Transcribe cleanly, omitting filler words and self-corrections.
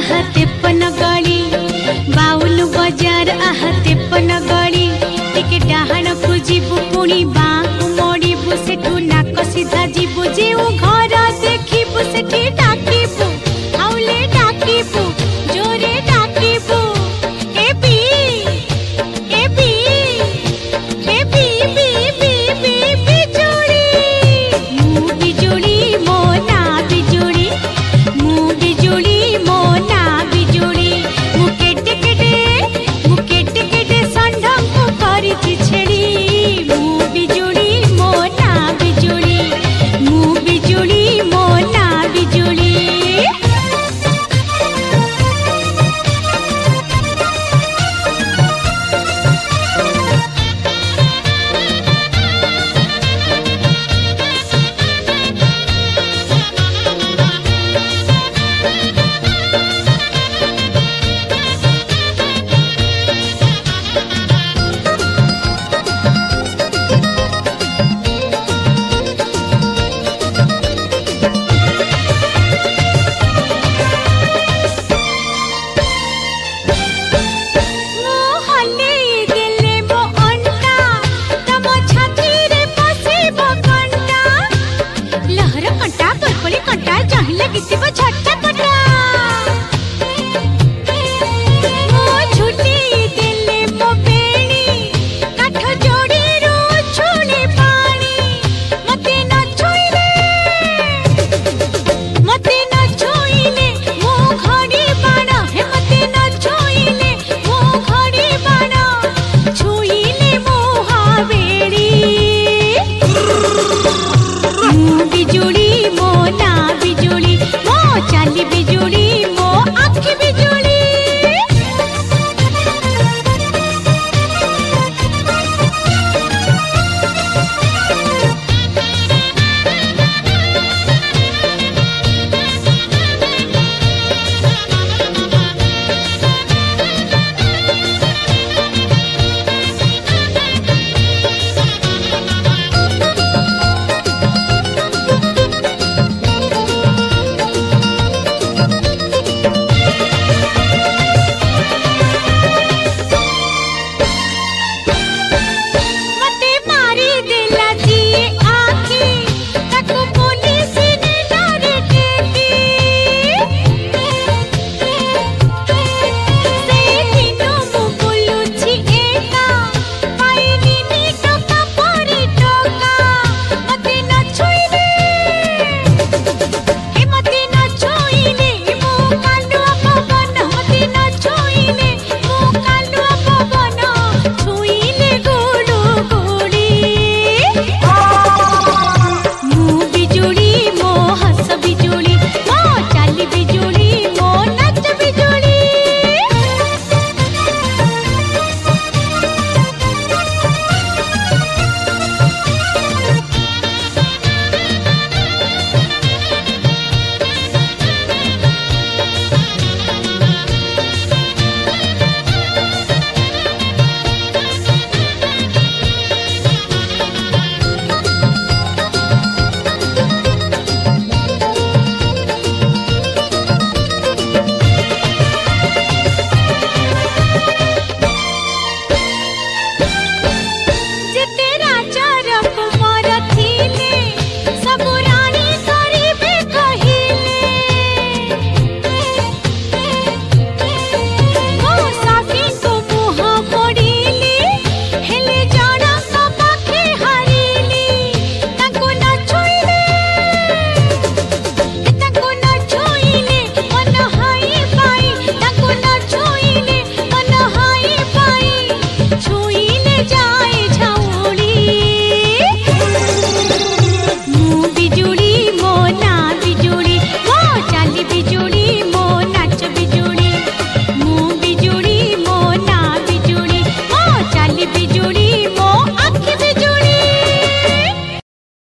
आहा 53 गली बाउल बजार आहा 53 गली टिके डाहाण को जीवु पुणी बाकु मोड़ीबु सेठू नाक सीधा जीवु जेउ घर देखिबु सेठी डाकिबु आउले डाकिबु जोरे डाकिबु एबी एबी एबी बी बी बी बिजुली मु बिजुली मो ना बिजुली मु बिजुली मो ना बिजुली मु केटे केटे संढम को करिछि छेड़ी मु बिजुली मो ना बिजुली मु बिजुली मो ना बिजुली जा